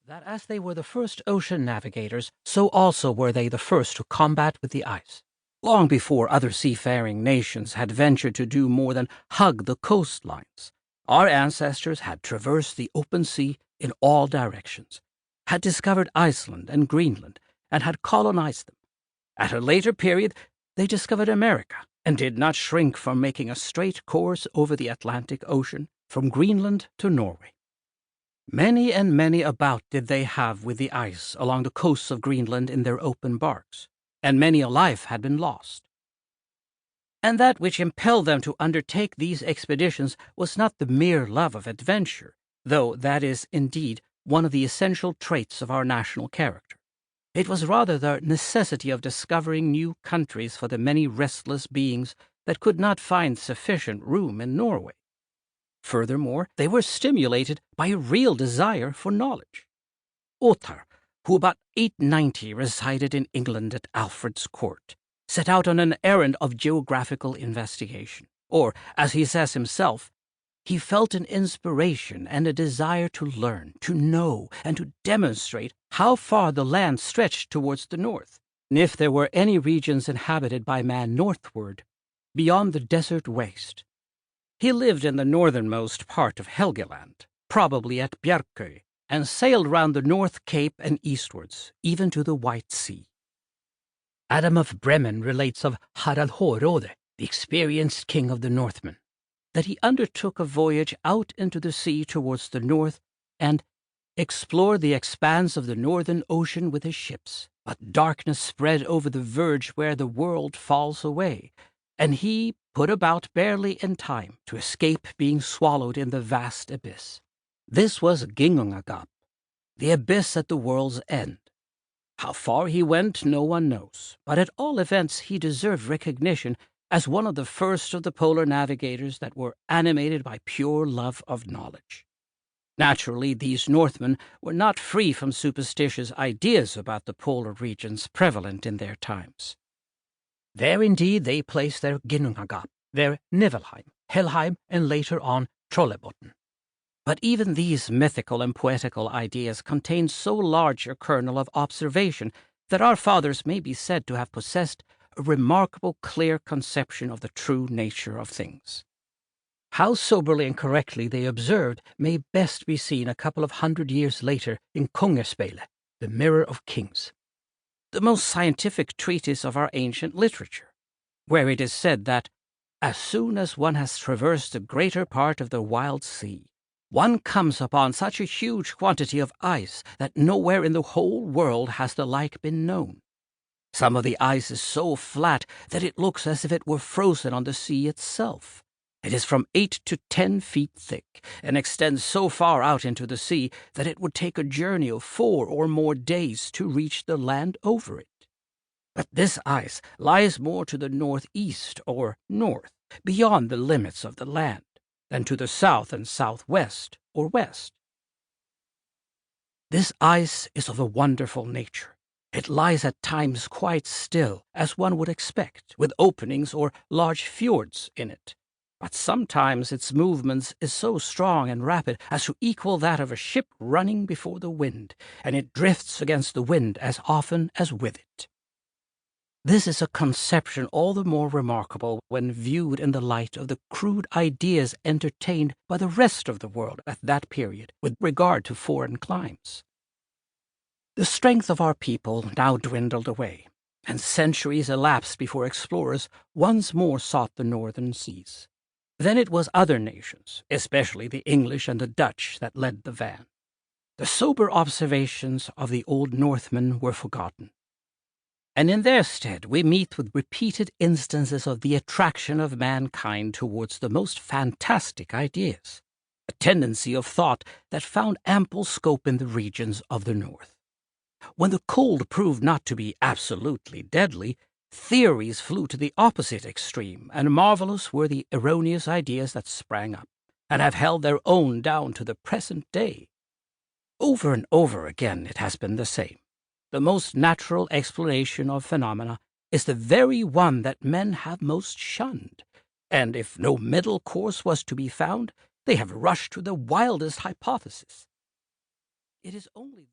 that as they were the first ocean navigators, so also were they the first to combat with the ice. Long before other seafaring nations had ventured to do more than hug the coastlines, our ancestors had traversed the open sea in all directions, had discovered Iceland and Greenland, and had colonized them. At a later period, they discovered America, and did not shrink from making a straight course over the Atlantic Ocean, from Greenland to Norway. Many and many a bout did they have with the ice along the coasts of Greenland in their open barks, and many a life had been lost. And that which impelled them to undertake these expeditions was not the mere love of adventure, though that is, indeed, one of the essential traits of our national character. It was rather the necessity of discovering new countries for the many restless beings that could not find sufficient room in Norway. Furthermore, they were stimulated by a real desire for knowledge. Ottar, who about 890 resided in England at Alfred's court, set out on an errand of geographical investigation, or, as he says himself, he felt an inspiration and a desire to learn, to know, and to demonstrate how far the land stretched towards the north, and if there were any regions inhabited by man northward, beyond the desert waste. He lived in the northernmost part of Helgeland, probably at Bjarkøy, and sailed round the North Cape and eastwards, even to the White Sea. Adam of Bremen relates of Harald Hårråde, the experienced king of the Northmen, that he undertook a voyage out into the sea towards the north and explored the expanse of the northern ocean with his ships. But darkness spread over the verge where the world falls away, and he put about barely in time to escape being swallowed in the vast abyss. This was Ginnungagap, the abyss at the world's end. How far he went no one knows, but at all events he deserved recognition as one of the first of the polar navigators that were animated by pure love of knowledge. Naturally, these Northmen were not free from superstitious ideas about the polar regions prevalent in their times. There indeed they placed their Ginnungagap, their Niflheim, Helheim, and later on Trollebotn. But even these mythical and poetical ideas contained so large a kernel of observation that our fathers may be said to have possessed a remarkable clear conception of the true nature of things. How soberly and correctly they observed may best be seen a couple of 100 years later in Kongerspele, the Mirror of Kings, the most scientific treatise of our ancient literature, where it is said that, as soon as one has traversed the greater part of the wild sea, one comes upon such a huge quantity of ice that nowhere in the whole world has the like been known. Some of the ice is so flat that it looks as if it were frozen on the sea itself. It is from 8 to 10 feet thick, and extends so far out into the sea that it would take a journey of 4 or more days to reach the land over it. But this ice lies more to the northeast or north, beyond the limits of the land, than to the south and southwest or west. This ice is of a wonderful nature. It lies at times quite still, as one would expect, with openings or large fjords in it. But sometimes its movements is so strong and rapid as to equal that of a ship running before the wind, and it drifts against the wind as often as with it. This is a conception all the more remarkable when viewed in the light of the crude ideas entertained by the rest of the world at that period with regard to foreign climes. The strength of our people now dwindled away, and centuries elapsed before explorers once more sought the northern seas. Then it was other nations, especially the English and the Dutch, that led the van. The sober observations of the old Northmen were forgotten, and in their stead we meet with repeated instances of the attraction of mankind towards the most fantastic ideas, a tendency of thought that found ample scope in the regions of the north. When the cold proved not to be absolutely deadly, theories flew to the opposite extreme, and marvelous were the erroneous ideas that sprang up, and have held their own down to the present day. Over and over again it has been the same. The most natural explanation of phenomena is the very one that men have most shunned, and if no middle course was to be found, they have rushed to the wildest hypothesis. It is only